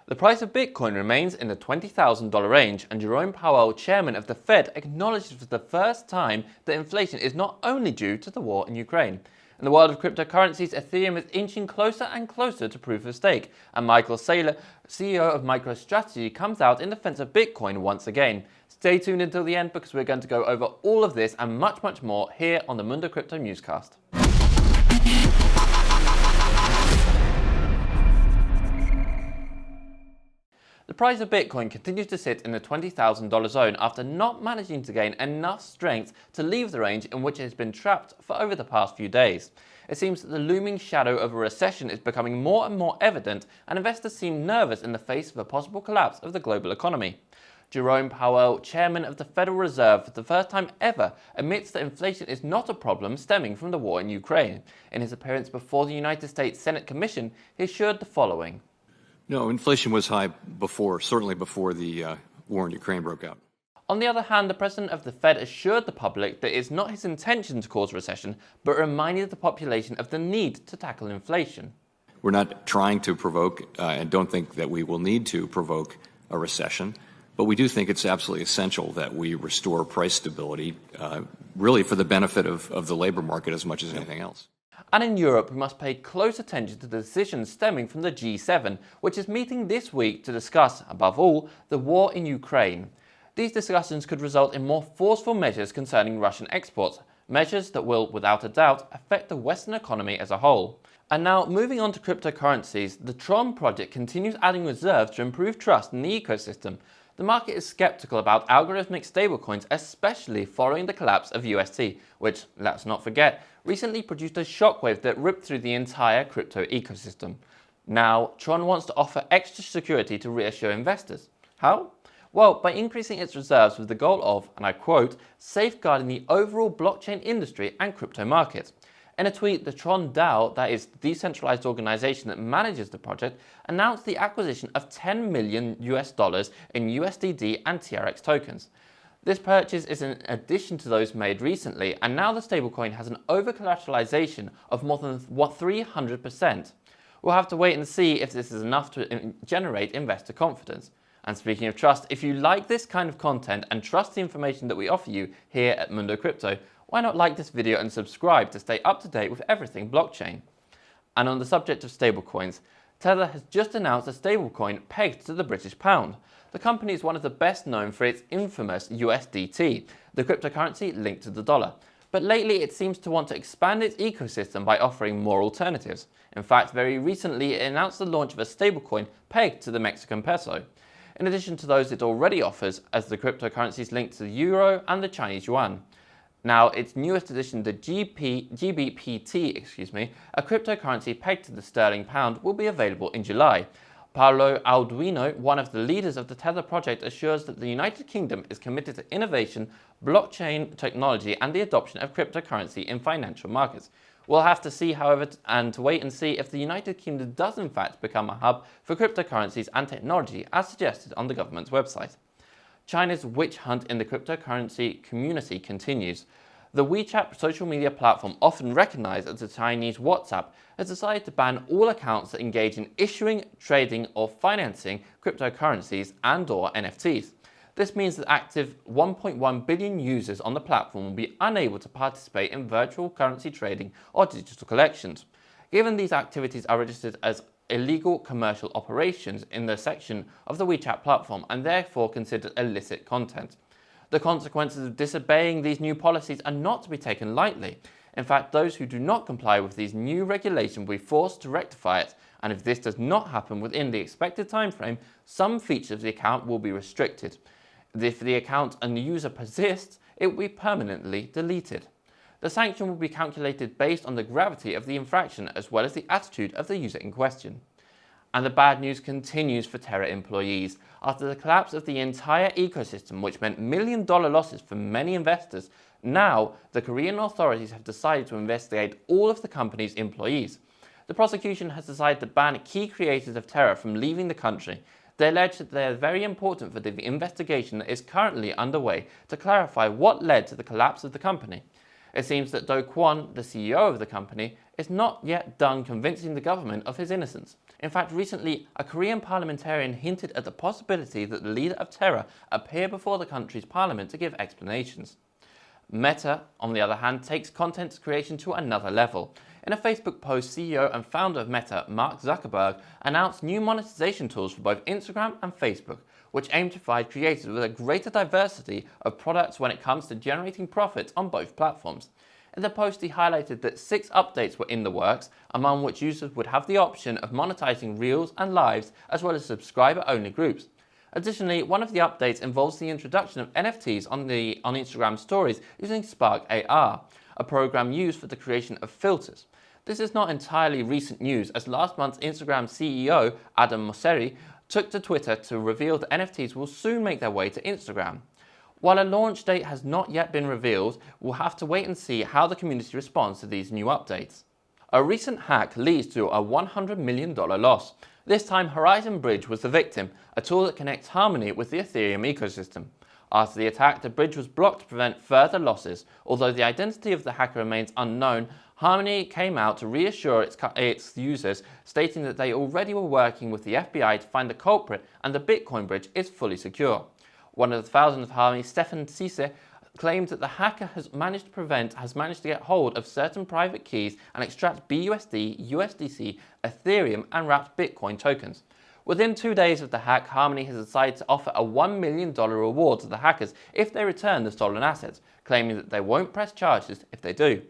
The price of Bitcoin remains in the $20,000 range, and Gerome Powell, chairman of the Fed, acknowledges for the first time that inflation is not only due to the war in Ukraine. In the world of cryptocurrencies, Ethereum is inching closer and closer to proof of stake, and Saylor, CEO of Microstrategy, comes out in defense of Bitcoin once again. Stay tuned until the end because we're going to go over all of this and much, much more here on the Mundo Crypto newscast. The price of Bitcoin continues to sit in the $20,000 zone after not managing to gain enough strength to leave the range in which it has been trapped for over the past few days. It seems that the looming shadow of a recession is becoming more and more evident, and investors seem nervous in the face of a possible collapse of the global economy. Gerome Powell, chairman of the Federal Reserve for the first time ever, admits that inflation is not a problem stemming from the war in Ukraine. In his appearance before the United States Senate Commission, he assured the following. No, inflation was high before, certainly before the war in Ukraine broke out. On the other hand, the president of the Fed assured the public that it's not his intention to cause recession, but reminded the population of the need to tackle inflation. We're not trying to provoke, and don't think that we will need to provoke a recession, but we do think it's absolutely essential that we restore price stability, really for the benefit of the labor market as much as anything else. And in Europe, we must pay close attention to the decisions stemming from the G7, which is meeting this week to discuss, above all, the war in Ukraine. These discussions could result in more forceful measures concerning Russian exports, measures that will, without a doubt, affect the Western economy as a whole. And now, moving on to cryptocurrencies, the TRON project continues adding reserves to improve trust in the ecosystem. The market is skeptical about algorithmic stablecoins, especially following the collapse of UST, which, let's not forget, recently produced a shockwave that ripped through the entire crypto ecosystem. Now, TRON wants to offer extra security to reassure investors. How? Well, by increasing its reserves with the goal of, and I quote, safeguarding the overall blockchain industry and crypto markets. In a tweet, the TRON DAO, that is the decentralized organization that manages the project, announced the acquisition of $10 million in USDT and TRX tokens. This purchase is in addition to those made recently, and now the stablecoin has an over-collateralization of more than 300%. We'll have to wait and see if this is enough to generate investor confidence. And speaking of trust, if you like this kind of content and trust the information that we offer you here at Mundo Crypto, why not like this video and subscribe to stay up to date with everything blockchain? And on the subject of stablecoins, Tether has just announced a stablecoin pegged to the British pound. The company is one of the best known for its infamous USDT, the cryptocurrency linked to the dollar. But lately it seems to want to expand its ecosystem by offering more alternatives. In fact, very recently it announced the launch of a stablecoin pegged to the Mexican peso, in addition to those it already offers as the cryptocurrencies linked to the euro and the Chinese yuan. Now, its newest addition, the GBPT, a cryptocurrency pegged to the sterling pound, will be available in July. Paolo Arduino, one of the leaders of the Tether project, assures that the United Kingdom is committed to innovation, blockchain technology, and the adoption of cryptocurrency in financial markets. We'll have to see, however, and to wait and see if the United Kingdom does in fact become a hub for cryptocurrencies and technology, as suggested on the government's website. China's witch hunt in the cryptocurrency community continues. The Wechat social media platform, often recognized as the Chinese WhatsApp, has decided to ban all accounts that engage in issuing, trading, or financing cryptocurrencies and/or NFTs. This means that active 1.1 billion users on the platform will be unable to participate in virtual currency trading or digital collections. Given these activities are registered as illegal commercial operations in the section of the Wechat platform and therefore considered illicit content. The consequences of disobeying these new policies are not to be taken lightly. In fact, those who do not comply with these new regulations will be forced to rectify it, and if this does not happen within the expected time frame, some features of the account will be restricted. If the account and the user persists, it will be permanently deleted. The sanction will be calculated based on the gravity of the infraction as well as the attitude of the user in question. And the bad news continues for Terra employees. After the collapse of the entire ecosystem, which meant million-dollar losses for many investors, now the Korean authorities have decided to investigate all of the company's employees. The prosecution has decided to ban key creators of Terra from leaving the country. They allege that they are very important for the investigation that is currently underway to clarify what led to the collapse of the company. It seems that Do Kwon, the CEO of the company, is not yet done convincing the government of his innocence. In fact, recently, a Korean parliamentarian hinted at the possibility that the leader of Terra appear before the country's parliament to give explanations. Meta, on the other hand, takes content creation to another level. In a Facebook post, CEO and founder of Meta, Mark Zuckerberg, announced new monetization tools for both Instagram and Facebook, which aim to provide creators with a greater diversity of products when it comes to generating profits on both platforms. In the post, he highlighted that 6 updates were in the works, among which users would have the option of monetizing Reels and Lives, as well as subscriber-only groups. Additionally, one of the updates involves the introduction of NFTs on Instagram stories using Spark AR, a program used for the creation of filters. This is not entirely recent news, as last month's Instagram CEO, Adam Mosseri, took to Twitter to reveal that NFTs will soon make their way to Instagram. While a launch date has not yet been revealed, we'll have to wait and see how the community responds to these new updates. A recent hack leads to a $100 million loss. This time, Horizon Bridge was the victim, a tool that connects Harmony with the Ethereum ecosystem. After the attack, the bridge was blocked to prevent further losses. Although the identity of the hacker remains unknown, Harmony came out to reassure its users, stating that they already were working with the FBI to find the culprit and the Bitcoin bridge is fully secure. One of the founders of Harmony, Stefan Cisse, claimed that the hacker has managed to get hold of certain private keys and extract BUSD, USDC, Ethereum, and wrapped Bitcoin tokens. Within 2 days of the hack, Harmony has decided to offer a $1 million reward to the hackers if they return the stolen assets, claiming that they won't press charges if they do.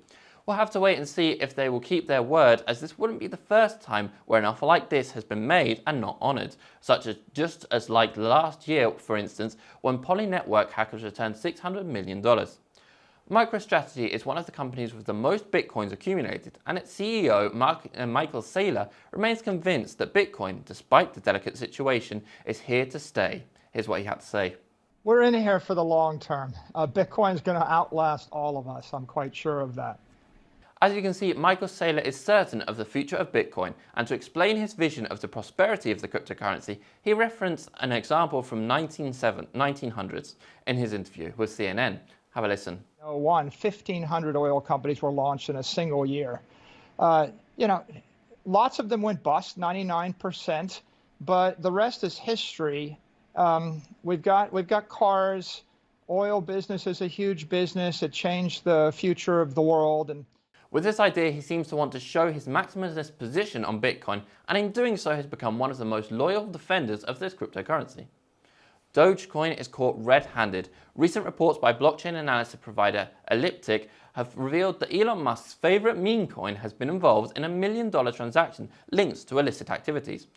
We'll have to wait and see if they will keep their word, as this wouldn't be the first time where an offer like this has been made and not honoured, such as just as like last year, for instance, when Poly Network hackers returned $600 million. Microstrategy is one of the companies with the most bitcoins accumulated, and its CEO, Michael Saylor, remains convinced that Bitcoin, despite the delicate situation, is here to stay. Here's what he had to say. We're in here for the long term. Bitcoin's going to outlast all of us. I'm quite sure of that. As you can see, Michael Saylor is certain of the future of Bitcoin, and to explain his vision of the prosperity of the cryptocurrency, he referenced an example from 1900s in his interview with CNN. Have a listen. 1,500 oil companies were launched in a single year. Lots of them went bust, 99%, but the rest is history. We've got cars. Oil business is a huge business. It changed the future of the world. And with this idea, he seems to want to show his maximalist position on Bitcoin, and in doing so has become one of the most loyal defenders of this cryptocurrency. Dogecoin is caught red-handed. Recent reports by blockchain analysis provider Elliptic have revealed that Elon Musk's favorite meme coin has been involved in a $1 million transaction linked to illicit activities.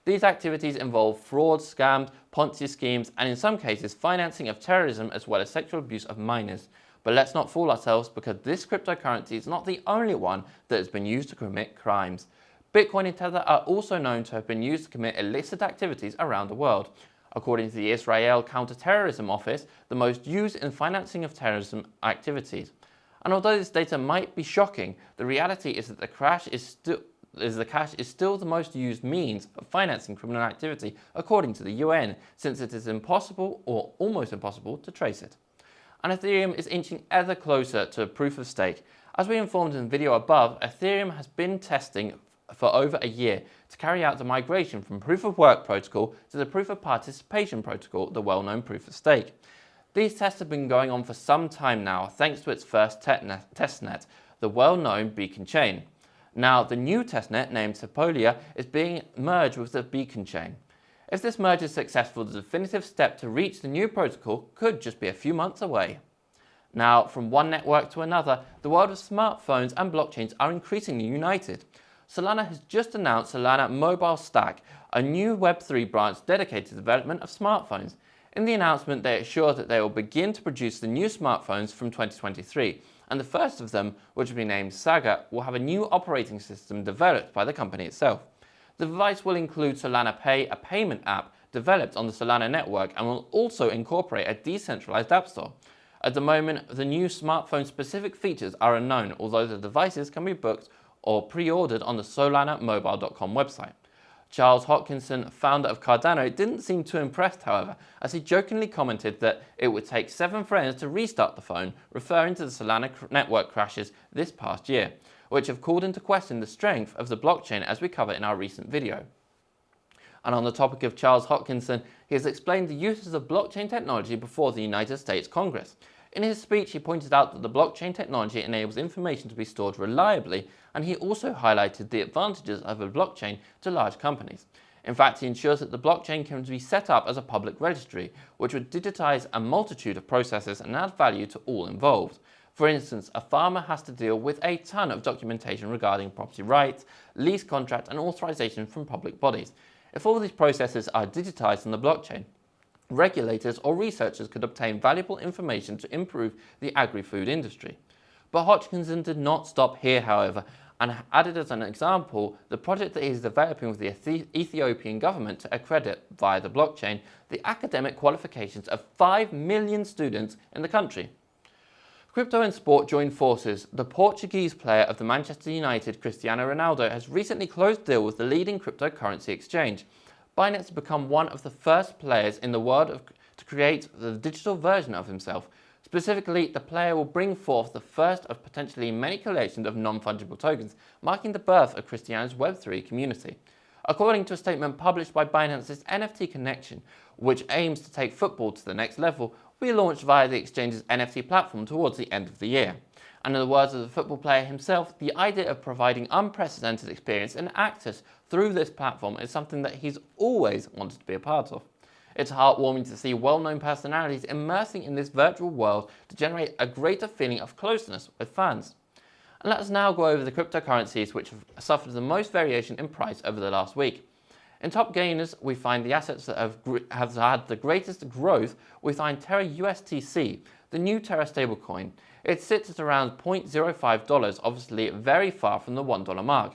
These activities involve fraud, scams, Ponzi schemes, and in some cases financing of terrorism as well as sexual abuse of minors. But let's not fool ourselves, because this cryptocurrency is not the only one that has been used to commit crimes. Bitcoin and Tether are also known to have been used to commit illicit activities around the world. According to the Israel Counterterrorism Office, the most used in financing of terrorism activities. And although this data might be shocking, the reality is that the cash is still the most used means of financing criminal activity, according to the UN, since it is impossible or almost impossible to trace it. And Ethereum is inching ever closer to proof of stake. As we informed in the video above, Ethereum has been testing for over a year to carry out the migration from proof of work protocol to the proof of participation protocol, the well-known proof of stake. These tests have been going on for some time now, thanks to its first testnet, the well-known Beacon chain. Now, the new testnet, named Sepolia, is being merged with the Beacon chain. If this merge is successful, the definitive step to reach the new protocol could just be a few months away. Now, from one network to another, the world of smartphones and blockchains are increasingly united. Solana has just announced Solana Mobile Stack, a new Web3 branch dedicated to the development of smartphones. In the announcement, they assure that they will begin to produce the new smartphones from 2023, and the first of them, which will be named Saga, will have a new operating system developed by the company itself. The device will include Solana Pay, a payment app developed on the Solana network, and will also incorporate a decentralized app store. At the moment, the new smartphone-specific features are unknown, although the devices can be booked or pre-ordered on the solanamobile.com website. Charles Hoskinson, founder of Cardano, didn't seem too impressed, however, as he jokingly commented that it would take 7 friends to restart the phone, referring to the Solana network crashes this past year, which have called into question the strength of the blockchain as we cover in our recent video. And on the topic of Charles Hoskinson, he has explained the uses of blockchain technology before the United States Congress. In his speech, he pointed out that the blockchain technology enables information to be stored reliably, and he also highlighted the advantages of a blockchain to large companies. In fact, he ensures that the blockchain can be set up as a public registry, which would digitize a multitude of processes and add value to all involved. For instance, a farmer has to deal with a ton of documentation regarding property rights, lease contract, and authorization from public bodies. If all these processes are digitized on the blockchain, regulators or researchers could obtain valuable information to improve the agri-food industry. But Hoskinson did not stop here, however, and added as an example the project that he is developing with the Ethiopian government to accredit, via the blockchain, the academic qualifications of 5 million students in the country. Crypto and sport join forces. The Portuguese player of the Manchester United, Cristiano Ronaldo, has recently closed a deal with the leading cryptocurrency exchange. Binance has become one of the first players in the world to create the digital version of himself. Specifically, the player will bring forth the first of potentially many collections of non-fungible tokens, marking the birth of Cristiano's Web3 community. According to a statement published by Binance's NFT Connection, which aims to take football to the next level, will be launched via the exchange's NFT platform towards the end of the year. And in the words of the football player himself, the idea of providing unprecedented experience and access through this platform is something that he's always wanted to be a part of. It's heartwarming to see well-known personalities immersing in this virtual world to generate a greater feeling of closeness with fans. And let us now go over the cryptocurrencies which have suffered the most variation in price over the last week. In top gainers, we find the assets that have had the greatest growth. We find Terra USTC, the new Terra stablecoin. It sits at around $0.05, obviously very far from the $1 mark.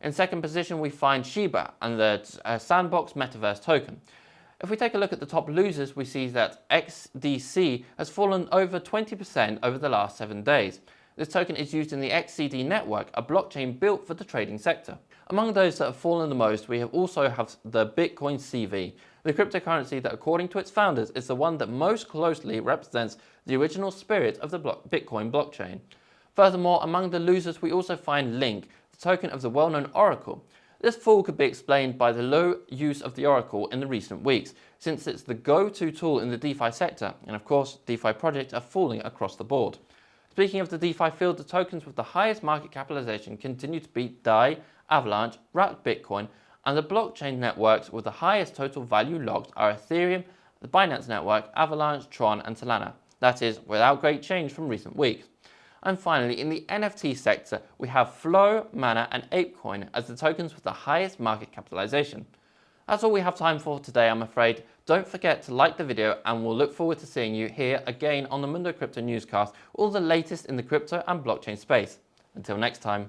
In second position, we find Shiba and the Sandbox Metaverse token. If we take a look at the top losers, we see that XDC has fallen over 20% over the last 7 days. This token is used in the XCD network, a blockchain built for the trading sector. Among those that have fallen the most, we also have the Bitcoin CV, the cryptocurrency that, according to its founders, is the one that most closely represents the original spirit of the Bitcoin blockchain. Furthermore, among the losers, we also find Link, the token of the well-known Oracle. This fall could be explained by the low use of the Oracle in the recent weeks, since it's the go-to tool in the DeFi sector, and of course, DeFi projects are falling across the board. Speaking of the DeFi field, the tokens with the highest market capitalization continue to beat DAI, Avalanche, Wrapped Bitcoin, and the blockchain networks with the highest total value logged are Ethereum, the Binance network, Avalanche, TRON, and Solana. That is, without great change from recent weeks. And finally, in the NFT sector, we have Flow, Mana, and ApeCoin as the tokens with the highest market capitalization. That's all we have time for today, I'm afraid. Don't forget to like the video, and we'll look forward to seeing you here again on the Mundo Crypto newscast, all the latest in the crypto and blockchain space. Until next time.